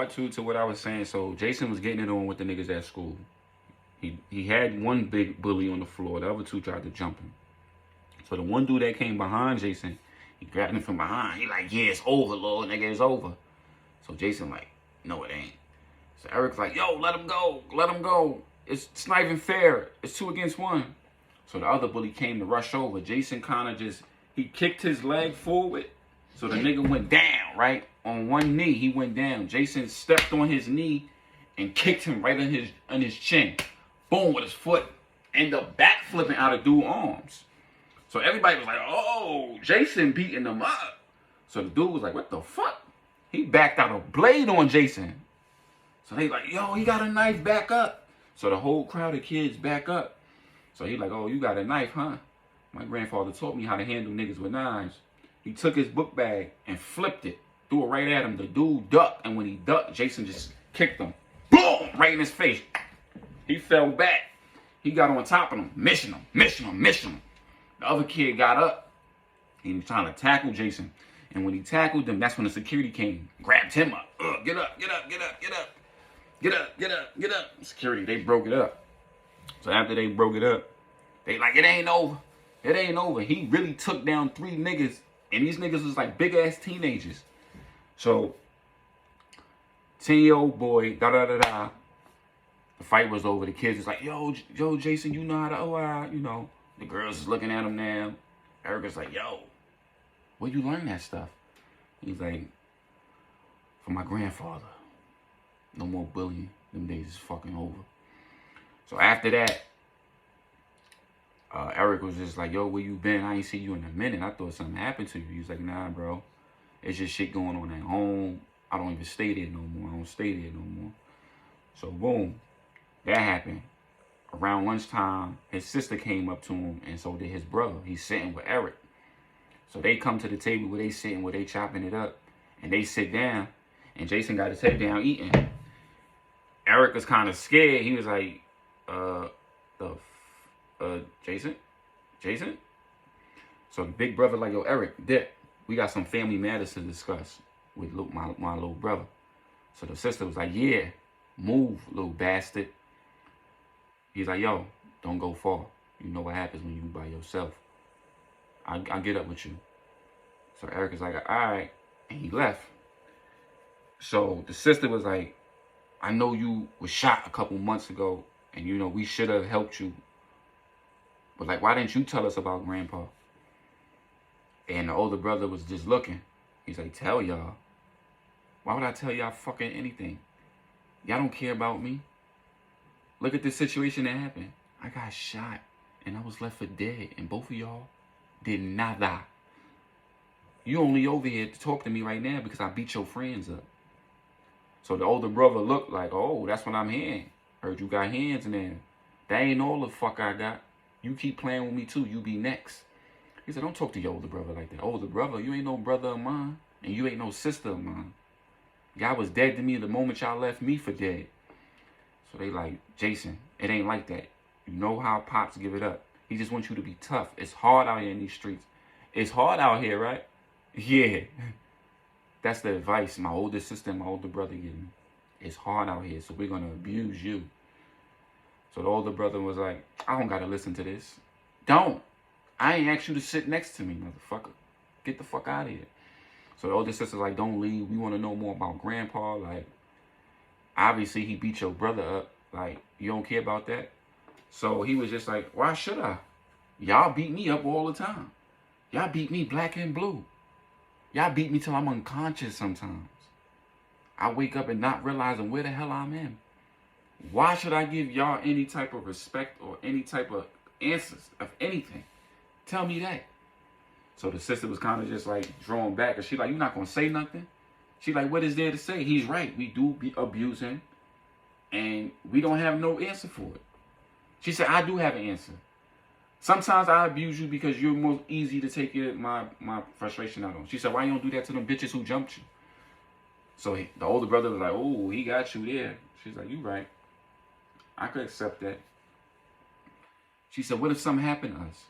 part two to what I was saying. So Jason was getting it on with the niggas at school. He had one big bully on the floor. The other two tried to jump him. So the one dude that came behind Jason, he grabbed him from behind. He like, yeah, it's over, little nigga, it's over. So Jason like, no, it ain't. So Eric's like, yo, let him go. Let him go. It's not even fair. It's 2 against 1. So the other bully came to rush over. Jason kind of just, he kicked his leg forward. So the nigga went down, right? On one knee, he went down. Jason stepped on his knee and kicked him right on his chin. Boom, with his foot. Ended up backflipping out of dude's arms. So everybody was like, oh, Jason beating him up. So the dude was like, what the fuck? He backed out a blade on Jason. So they like, yo, he got a knife, back up. So the whole crowd of kids back up. So he like, oh, you got a knife, huh? My grandfather taught me how to handle niggas with knives. He took his book bag and flipped it. Threw it right at him. The dude ducked. And when he ducked, Jason just kicked him. Boom! Right in his face. He fell back. He got on top of him. Missing him. The other kid got up. He was trying to tackle Jason. And when he tackled him, that's when the security came. Grabbed him up. Get up. Security, they broke it up. So after they broke it up, they like, it ain't over. It ain't over. He really took down 3 niggas. And these niggas was like big-ass teenagers. So, 10-year-old boy, The fight was over. The kids was like, yo, Jason, you know how to, you know. The girls is looking at him now. Erica's like, yo, where you learn that stuff? He's like, from my grandfather. No more bullying. Them days is fucking over. So after that, Eric was just like, yo, where you been? I ain't seen you in a minute. I thought something happened to you. He was like, nah, bro. It's just shit going on at home. I don't even stay there no more. I don't stay there no more. So boom, that happened. Around lunchtime, his sister came up to him, and so did his brother. He's sitting with Eric. So they come to the table where they sitting, where they chopping it up. And they sit down, and Jason got his head down eating. Eric was kind of scared. He was like, Jason? So the big brother like, yo, Eric, Dick, we got some family matters to discuss with my little brother. So the sister was like, yeah, move, little bastard. He's like, yo, don't go far. You know what happens when you by yourself. I'll get up with you. So Eric is like, all right. And he left. So the sister was like, I know you was shot a couple months ago. And, you know, we should have helped you. But, like, why didn't you tell us about Grandpa? And the older brother was just looking. He's like, tell y'all. Why would I tell y'all fucking anything? Y'all don't care about me. Look at the situation that happened. I got shot, and I was left for dead, and both of y'all did nada. You only over here to talk to me right now because I beat your friends up. So the older brother looked like, oh, that's what I'm hearing. Heard you got hands in there. That ain't all the fuck I got. You keep playing with me too, you be next. He said, don't talk to your older brother like that. Older brother, you ain't no brother of mine, and you ain't no sister of mine. Y'all was dead to me the moment y'all left me for dead. So they like, Jason, it ain't like that. You know how Pops give it up. He just wants you to be tough. It's hard out here in these streets. It's hard out here, right? Yeah. That's the advice my older sister and my older brother give me. It's hard out here, so we're going to abuse you. So the older brother was like, I don't got to listen to this. Don't. I ain't asked you to sit next to me, motherfucker. Get the fuck out of here. So the older sister's like, don't leave. We want to know more about Grandpa. Like, obviously he beat your brother up. Like, you don't care about that? So he was just like, why should I? Y'all beat me up all the time. Y'all beat me black and blue. Y'all beat me till I'm unconscious sometimes. I wake up and not realizing where the hell I'm in. Why should I give y'all any type of respect or any type of answers of anything? Tell me that. So the sister was kind of just like drawn back. And she like, you not going to say nothing? She like, what is there to say? He's right. We do abuse him. And we don't have no answer for it. She said, I do have an answer. Sometimes I abuse you because you're more easy to take my frustration out on. She said, why you don't do that to them bitches who jumped you? So the older brother was like, oh, he got you there. She's like, you right. I could accept that. She said, what if something happened to us?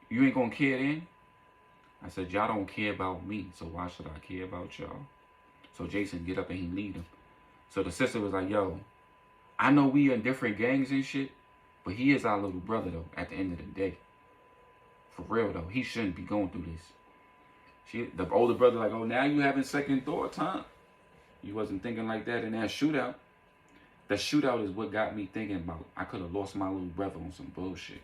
You ain't going to care then? I said, y'all don't care about me, so why should I care about y'all? So Jason get up and he lead him. So the sister was like, yo, I know we in different gangs and shit, but he is our little brother though, at the end of the day. For real though, he shouldn't be going through this. The older brother like, oh, now you having second thoughts, huh? You wasn't thinking like that in that shootout. The shootout is what got me thinking about I could have lost my little brother on some bullshit.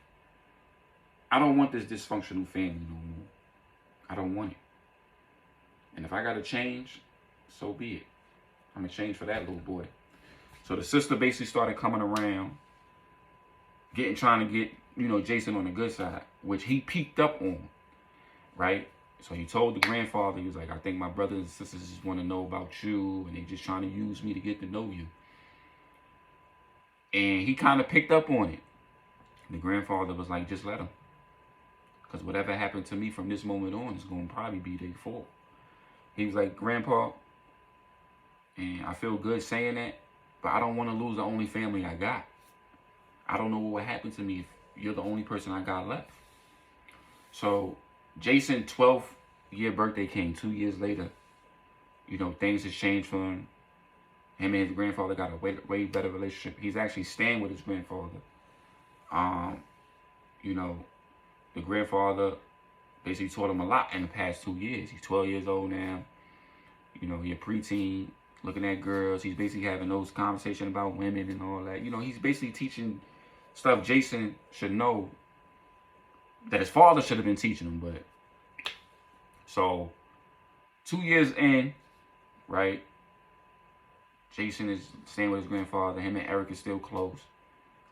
I don't want this dysfunctional family no more. I don't want it. And if I gotta change, so be it. I'm gonna change for that little boy. So the sister basically started coming around, trying to get, Jason on the good side, which he peeked up on, right? So he told the grandfather, he was like, I think my brothers and sisters just want to know about you, and they just trying to use me to get to know you. And he kind of picked up on it. The grandfather was like, just let him. Because whatever happened to me from this moment on is going to probably be their fault. He was like, Grandpa, and I feel good saying that, but I don't want to lose the only family I got. I don't know what would happen to me if you're the only person I got left. So Jason's 12th year birthday came 2 years later. Things has changed for him. Him and his grandfather got a way better relationship. He's actually staying with his grandfather. The grandfather basically taught him a lot in the past 2 years. He's 12 years old now. He a preteen, looking at girls. He's basically having those conversations about women and all that. He's basically teaching stuff Jason should know that his father should have been teaching him. But so 2 years in, right? Jason is staying with his grandfather. Him and Eric is still close.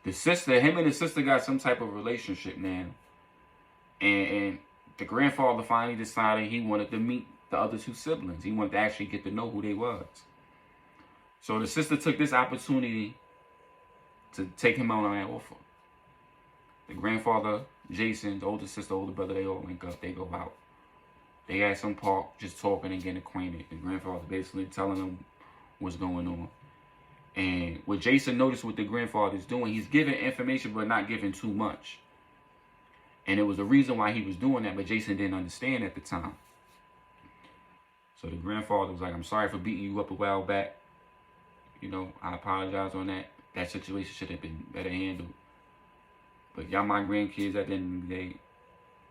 Him and his sister got some type of relationship now. And the grandfather finally decided he wanted to meet the other two siblings. He wanted to actually get to know who they was. So the sister took this opportunity to take him out on that offer. The grandfather, Jason, the older sister, older brother, they all link up. They go out. They at some park just talking and getting acquainted. The grandfather basically telling them what's going on. And what Jason noticed what the grandfather's doing, he's giving information but not giving too much. And it was a reason why he was doing that, but Jason didn't understand at the time. So the grandfather was like, I'm sorry for beating you up a while back. I apologize on that. That situation should have been better handled. But y'all my grandkids at the end of the day.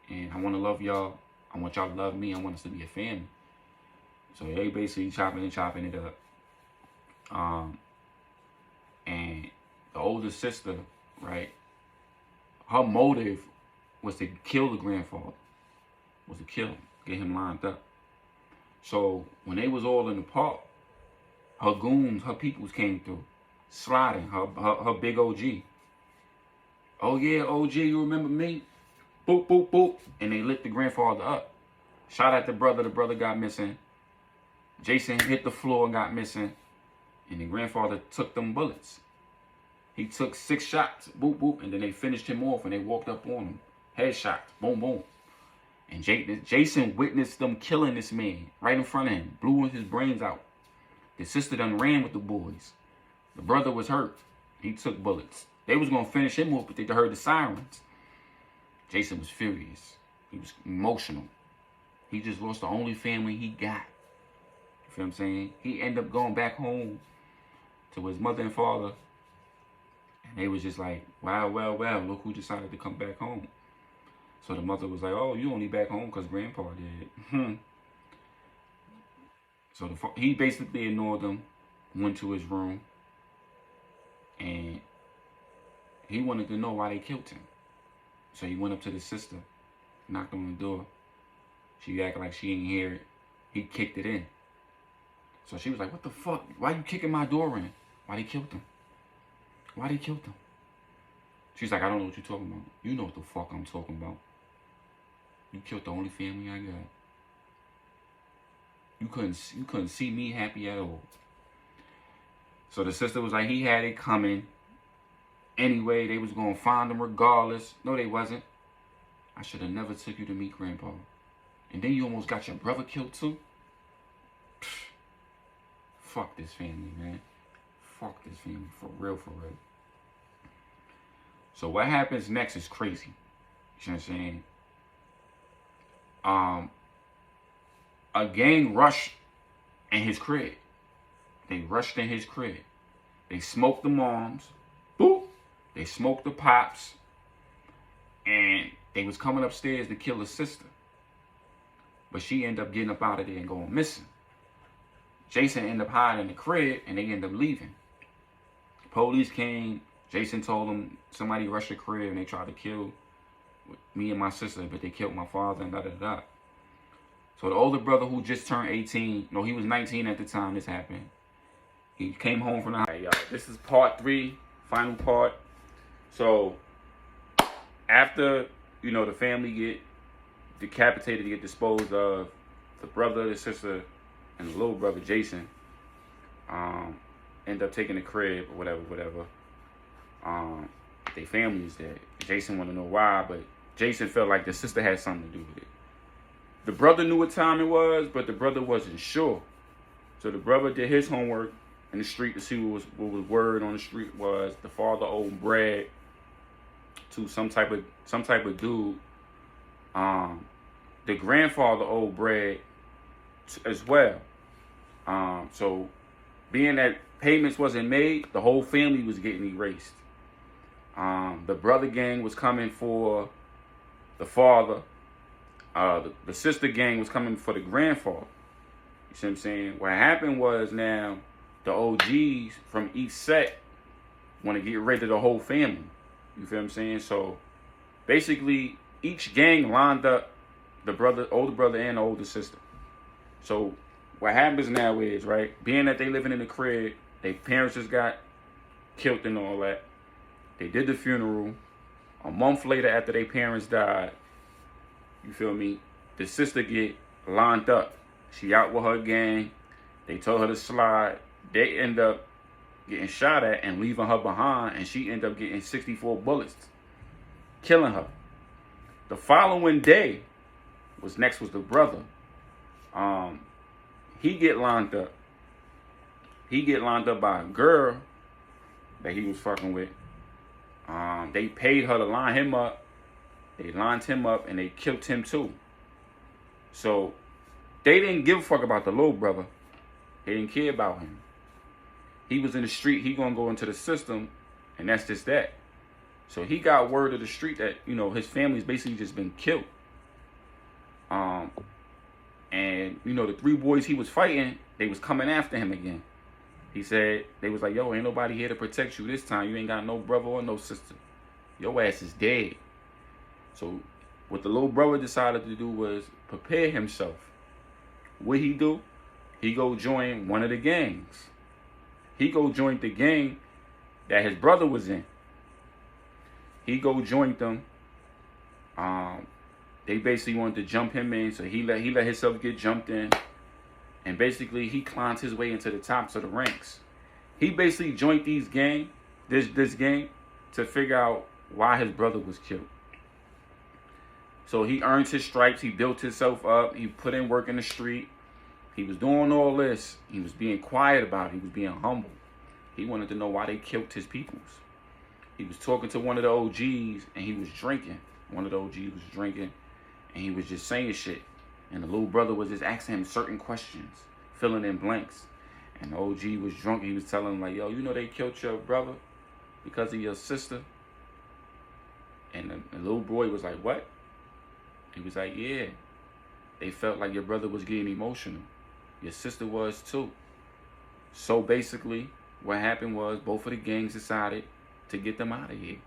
And I want to love y'all. I want y'all to love me. I want us to be a family. So they basically chopping it up. And the older sister, right, her motive was to kill the grandfather. Was to kill him, get him lined up. So when they was all in the park, her goons, her peoples came through, sliding, her big OG. Oh yeah, OG, you remember me? Boop, boop, boop. And they lit the grandfather up. Shot at the brother got missing. Jason hit the floor and got missing. And the grandfather took them bullets. He took 6 shots, boop, boop, and then they finished him off and they walked up on him. Headshots, boom, boom. And Jason witnessed them killing this man right in front of him, blew his brains out. The sister done ran with the boys. The brother was hurt. He took bullets. They was going to finish him off, but they heard the sirens. Jason was furious. He was emotional. He just lost the only family he got. You feel what I'm saying? He ended up going back home to his mother and father. And they was just like, wow, well, look who decided to come back home. So the mother was like, oh, you only back home because Grandpa did. So he basically ignored them, went to his room, and he wanted to know why they killed him. So he went up to the sister, knocked on the door. She acted like she didn't hear it. He kicked it in. So she was like, what the fuck? Why you kicking my door in? Why they killed him? Why they killed him? She's like, I don't know what you're talking about. You know what the fuck I'm talking about. You killed the only family I got. You couldn't see me happy at all. So the sister was like, he had it coming. Anyway, they was going to find him regardless. No, they wasn't. I should have never took you to meet Grandpa. And then you almost got your brother killed too? Pfft. Fuck this family, man. Fuck this family. For real, for real. So what happens next is crazy. You know what I'm saying? A gang rush in his crib. They rushed in his crib. They smoked the moms. Boop. They smoked the pops. And they was coming upstairs to kill his sister. But she ended up getting up out of there and going missing. Jason ended up hiding in the crib, and they ended up leaving. Police came. Jason told them somebody rushed the crib, and they tried to kill me and my sister, but they killed my father, and da-da-da. So the older brother, who just turned 18, no, he was 19 at the time this happened. He came home from the house. Hey, y'all, this is part 3, final part. So after, the family get decapitated, get disposed of, the brother, the sister, and the little brother, Jason, end up taking the crib or whatever. Their family is dead. Jason want to know why, but Jason felt like the sister had something to do with it. The brother knew what time it was, but the brother wasn't sure. So the brother did his homework in the street to see what was word on the street was. The father owed bread to some type of dude. The grandfather owed bread as well. So being that payments wasn't made, the whole family was getting erased. The brother gang was coming for the father. The sister gang was coming for the grandfather. You see what I'm saying? What happened was now the OGs from each set want to get rid of the whole family. You feel what I'm saying? So basically each gang lined up the older brother and the older sister. So what happens now is, right, being that they living in the crib, their parents just got killed and all that. They did the funeral. A month later, after their parents died, you feel me, the sister get lined up. She out with her gang. They told her to slide. They end up getting shot at and leaving her behind, and she end up getting 64 bullets, killing her. The following day was the brother. He get lined up. He get lined up by a girl that he was fucking with. They paid her to line him up. They lined him up and they killed him too. So they didn't give a fuck about the little brother. They didn't care about him. He was in the street. He gonna go into the system, and that's just that. So he got word of the street that his family's basically just been killed. And the 3 boys he was fighting, they was coming after him again. He said, they was like, yo, ain't nobody here to protect you this time. You ain't got no brother or no sister. Your ass is dead. So what the little brother decided to do was prepare himself. What he do? He go join one of the gangs. He go join the gang that his brother was in. He go join them. They basically wanted to jump him in, so he let himself get jumped in. And basically, he climbed his way into the tops of the ranks. He basically joined this gang, to figure out why his brother was killed. So he earned his stripes. He built himself up. He put in work in the street. He was doing all this. He was being quiet about it. He was being humble. He wanted to know why they killed his peoples. He was talking to one of the OGs, and he was drinking. One of the OGs was drinking, and he was just saying shit. And the little brother was just asking him certain questions, filling in blanks. And the OG was drunk. He was telling him, like, yo, they killed your brother because of your sister? And the little boy was like, what? He was like, yeah. They felt like your brother was getting emotional. Your sister was too. So basically, what happened was both of the gangs decided to get them out of here.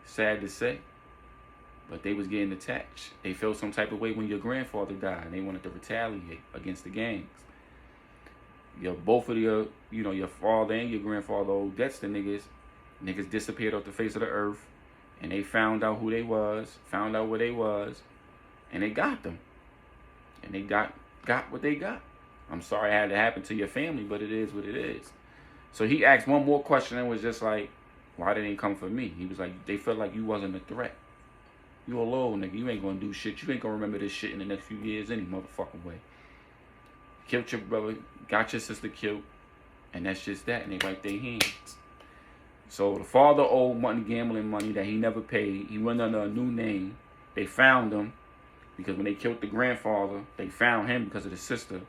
Sad to say. But they was getting attached. They felt some type of way when your grandfather died, and they wanted to retaliate against the gangs. Both of your father and your grandfather owed debts to niggas. Niggas disappeared off the face of the earth, and they found out who they was, found out where they was, and they got them. And they got what they got. I'm sorry it had to happen to your family, but it is what it is. So he asked one more question and was just like, why they didn't come for me? He was like, they felt like you wasn't a threat. You a little nigga. You ain't gonna do shit. You ain't gonna remember this shit in the next few years any motherfucking way. Killed your brother, got your sister killed, and that's just that. And they wipe their hands. So the father owed money, gambling money that he never paid. He went under a new name. They found him because when they killed the grandfather, they found him because of the sister.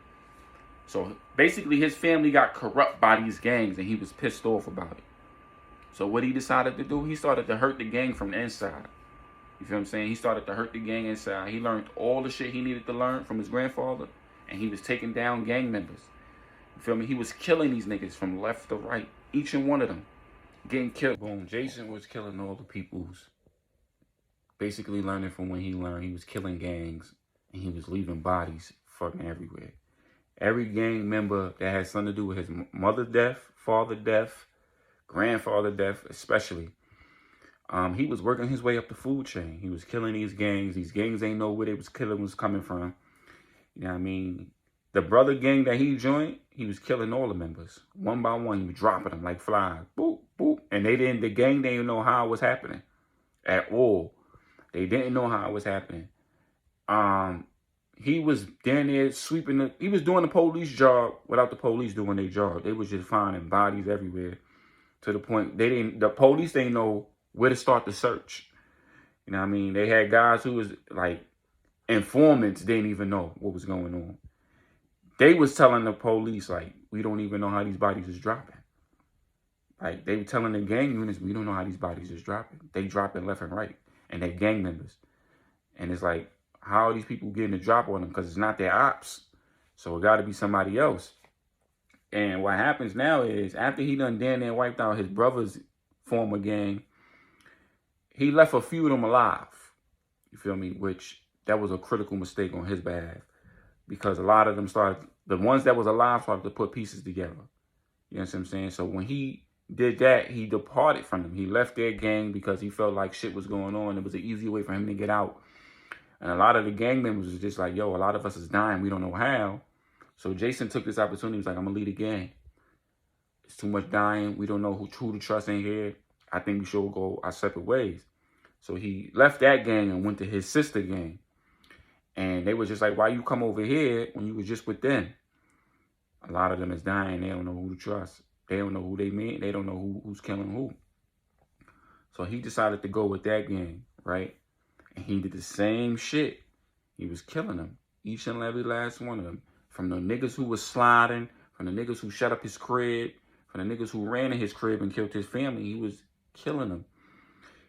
So basically his family got corrupt by these gangs and he was pissed off about it. So what he decided to do, he started to hurt the gang from the inside. You feel what I'm saying? He started to hurt the gang inside. He learned all the shit he needed to learn from his grandfather, and he was taking down gang members. You feel me? He was killing these niggas from left to right. Each and one of them getting killed. Boom. Jason was killing all the peoples. Basically learning from when he learned. He was killing gangs, and he was leaving bodies fucking everywhere. Every gang member that had something to do with his mother's death, father death, grandfather death, especially. He was working his way up the food chain. He was killing these gangs. These gangs ain't know where they was killing was coming from. You know what I mean? The brother gang that he joined, he was killing all the members. One by one, he was dropping them like flies. Boop, boop. And the gang didn't know how it was happening at all. They didn't know how it was happening. He was down there sweeping he was doing the police job without the police doing their job. They was just finding bodies everywhere to the point the police didn't know where to start the search. You know what I mean? They had guys who was like informants didn't even know what was going on. They was telling the police, like, we don't even know how these bodies is dropping. Like, they were telling the gang units, we don't know how these bodies is dropping. They dropping left and right. And they gang members. And it's like, how are these people getting a drop on them? Because it's not their ops. So it got to be somebody else. And what happens now is, after he done damn near wiped out his brother's former gang, he left a few of them alive. You feel me? Which, that was a critical mistake on his behalf. Because a lot of them the ones that was alive started to put pieces together. You know what I'm saying? So when he did that, he departed from them. He left their gang because he felt like shit was going on. It was an easy way for him to get out. And a lot of the gang members was just like, yo, a lot of us is dying. We don't know how. So Jason took this opportunity. He was like, I'm going to lead a gang. It's too much dying. We don't know who to trust in here. I think we should go our separate ways. So he left that gang and went to his sister gang. And they was just like, why you come over here when you was just with them? A lot of them is dying. They don't know who to trust. They don't know who they mean. They don't know who's killing who. So he decided to go with that gang, right? And he did the same shit. He was killing them. Each and every last one of them. From the niggas who was sliding, from the niggas who shut up his crib, from the niggas who ran in his crib and killed his family, he was killing them.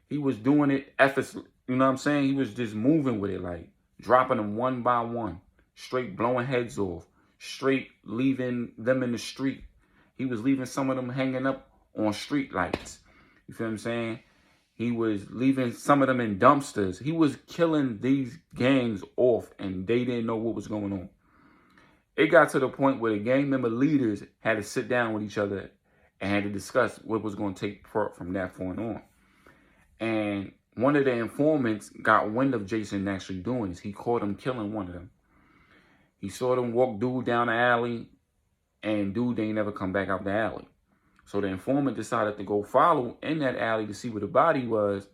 He was doing it effortlessly. You know what I'm saying? He was just moving with it, like dropping them one by one, straight blowing heads off, straight leaving them in the street. He was leaving some of them hanging up on street lights. You feel what I'm saying? He was leaving some of them in dumpsters. He was killing these gangs off, and they didn't know what was going on. It got to the point where the gang member leaders had to sit down with each other and had to discuss what was going to take part from that point on. And one of the informants got wind of Jason actually doing this. He caught him killing one of them. He saw them walk dude down the alley, and dude ain't never come back out the alley. So the informant decided to go follow in that alley to see where the body was,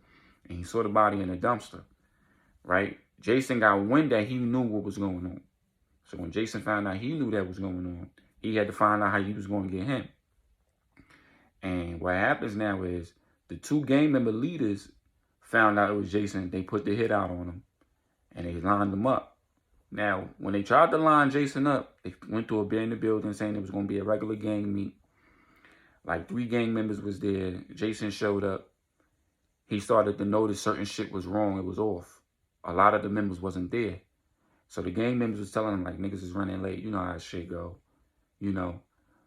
and he saw the body in a dumpster, right? Jason got wind that he knew what was going on. So when Jason found out he knew that was going on, he had to find out how he was going to get him. And what happens now is the two gang member leaders found out it was Jason. They put the hit out on him, and they lined him up. Now, when they tried to line Jason up, they went to a abandoned building saying it was going to be a regular gang meet. Like 3 gang members was there. Jason showed up. He started to notice certain shit was wrong. It was off. A lot of the members wasn't there. So the gang members was telling him, like, niggas is running late. You know how shit go. You know.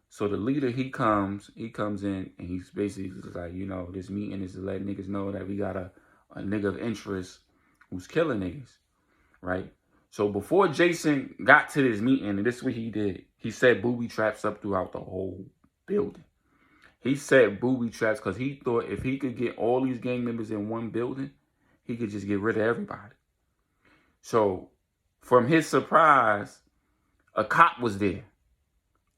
So the leader, he comes in, and he's basically like, you know, this meeting is to let niggas know that we got a nigga of interest who's killing niggas, right? So before Jason got to this meeting, and this is what he did, he set booby traps up throughout the whole building. He set booby traps because he thought if he could get all these gang members in one building, he could just get rid of everybody. So from his surprise, a cop was there.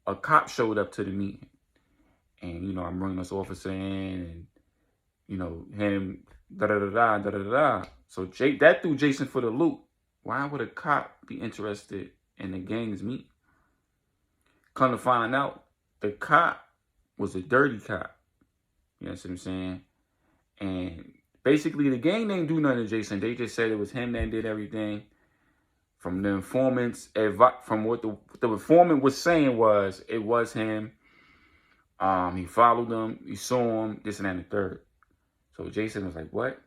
A cop showed up to the meeting. And, you know, I'm bringing this officer in and, you know, him, da-da-da-da, da-da-da-da. So that threw Jason for the loop. Why would a cop be interested in the gang's meet? Come to find out, the cop was a dirty cop. You know what I'm saying? And basically, the gang didn't do nothing to Jason. They just said it was him that did everything. From the informant's from what the informant was saying was, it was him. He followed them. He saw him. This and that and the third. So Jason was like, what?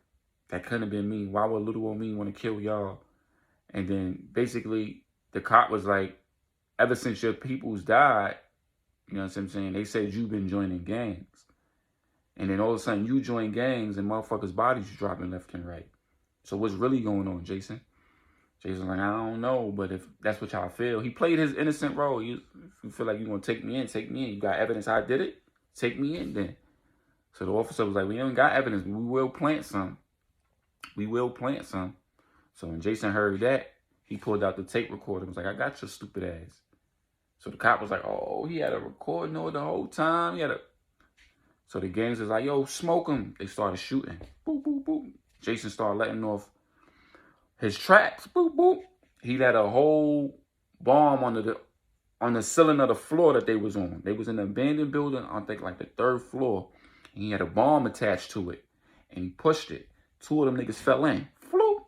That couldn't have been me. Why would little old me want to kill y'all? And then basically the cop was like, ever since your peoples died, you know what I'm saying? They said you've been joining gangs. And then all of a sudden you join gangs and motherfuckers' bodies dropping left and right. So what's really going on, Jason? Jason's like, I don't know, but if that's what y'all feel. He played his innocent role. If you feel like you're going to take me in, take me in. You got evidence I did it? Take me in then. So the officer was like, we ain't got evidence, but we will plant some. We will plant some. So when Jason heard that, he pulled out the tape recorder and was like, I got your stupid ass. So the cop was like, oh, he had a recording on the whole time. So the gangs was like, yo, smoke him. They started shooting. Boop, boop, boop. Jason started letting off his traps. Boop, boop. He had a whole bomb on the ceiling of the floor that they was on. They was in an abandoned building, I think like the 3rd floor. And he had a bomb attached to it. And he pushed it. 2 of them niggas fell in. Floop.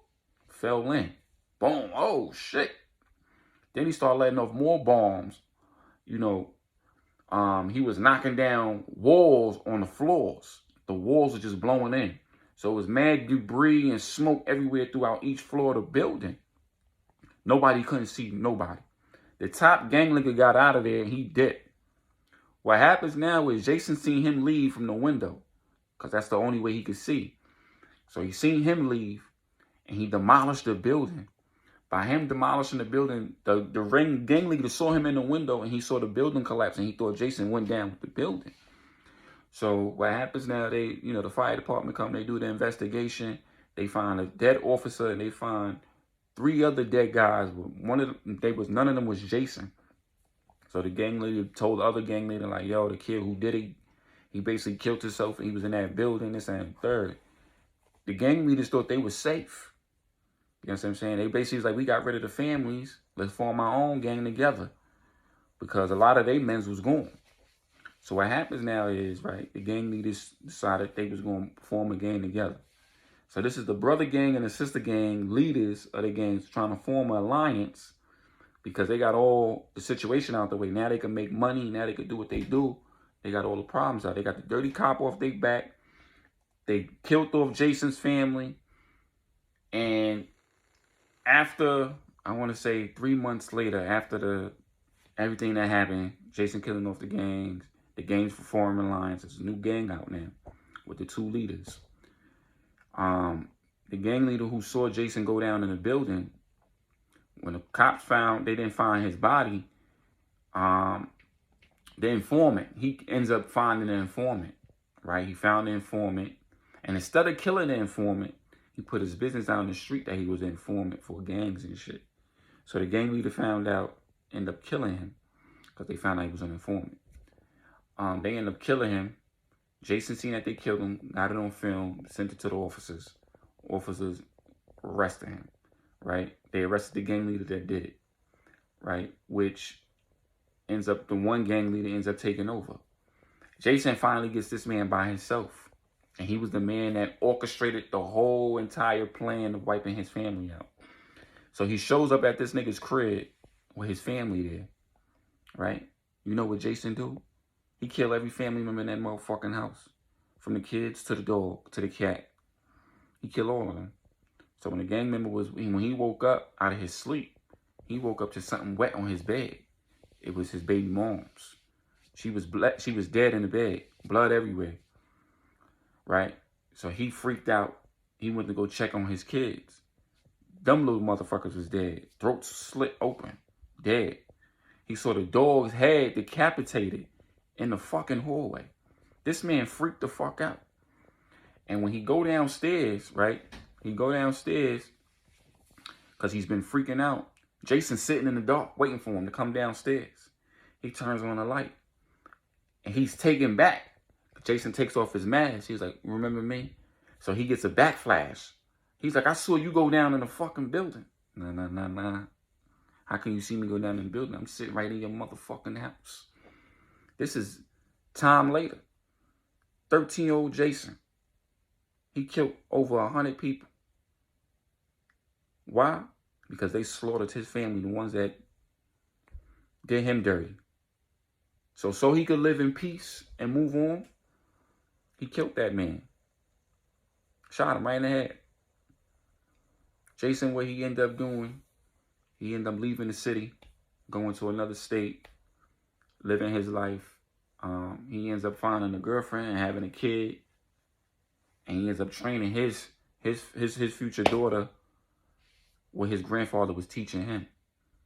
Fell in. Boom. Oh, shit. Then he started letting off more bombs. You know, he was knocking down walls on the floors. The walls were just blowing in. So it was mad debris and smoke everywhere throughout each floor of the building. Nobody couldn't see nobody. The top gang leader got out of there and he dipped. What happens now is Jason seen him leave from the window because that's the only way he could see. So he seen him leave and he demolished the building. By him demolishing the building, the gang leader saw him in the window and he saw the building collapse and he thought Jason went down with the building. So what happens now, the fire department come, they do the investigation. They find a dead officer and they find 3 other dead guys. None of them was Jason. So the gang leader told the other gang leader like, yo, the kid who did it, he basically killed himself and he was in that building, this and the third. The gang leaders thought they were safe. You know what I'm saying? They basically was like, we got rid of the families. Let's form our own gang together. Because a lot of their men was gone. So what happens now is, right, the gang leaders decided they was going to form a gang together. So this is the brother gang and the sister gang leaders of the gangs trying to form an alliance because they got all the situation out the way. Now they can make money. Now they can do what they do. They got all the problems out. They got the dirty cop off their back. They killed off Jason's family. And after, I want to say 3 months later, after everything that happened, Jason killing off the gangs for forming alliance. There's a new gang out now with the 2 leaders. The gang leader who saw Jason go down in the building, when the cops they didn't find his body, the informant, he ends up finding the informant, right? He found the informant, and instead of killing the informant, he put his business down the street that he was an informant for gangs and shit. So the gang leader found out, ended up killing him because they found out he was an informant. They ended up killing him. Jason seen that they killed him, got it on film, sent it to the officers. Officers arrested him, right? They arrested the gang leader that did it, right? Which ends up, the one gang leader ends up taking over. Jason finally gets this man by himself. And he was the man that orchestrated the whole entire plan of wiping his family out. So he shows up at this nigga's crib with his family there, right? You know what Jason do? He kill every family member in that motherfucking house. From the kids to the dog to the cat. He kill all of them. So when the gang member when he woke up out of his sleep, he woke up to something wet on his bed. It was his baby mom's. She was dead in the bed. Blood everywhere. Right? So he freaked out. He went to go check on his kids. Them little motherfuckers was dead. Throats slit open. Dead. He saw the dog's head decapitated in the fucking hallway. This man freaked the fuck out. And when he go downstairs, right? He go downstairs because he's been freaking out. Jason's sitting in the dark waiting for him to come downstairs. He turns on the light. And he's taken back. Jason takes off his mask. He's like, remember me? So he gets a backflash. He's like, I saw you go down in the fucking building. Nah. How can you see me go down in the building? I'm sitting right in your motherfucking house. This is time later. 13-year-old Jason. He killed over 100 people. Why? because they slaughtered his family, the ones that did him dirty. So he could live in peace and move on, he killed that man. Shot him right in the head. Jason, what he ended up doing, he ended up leaving the city, going to another state, living his life. He ends up finding a girlfriend and having a kid. And he ends up training his future daughter what his grandfather was teaching him.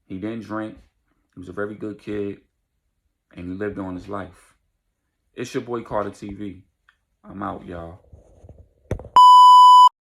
He didn't drink. He was a very good kid. And he lived on his life. It's your boy Carter TV. I'm out, y'all.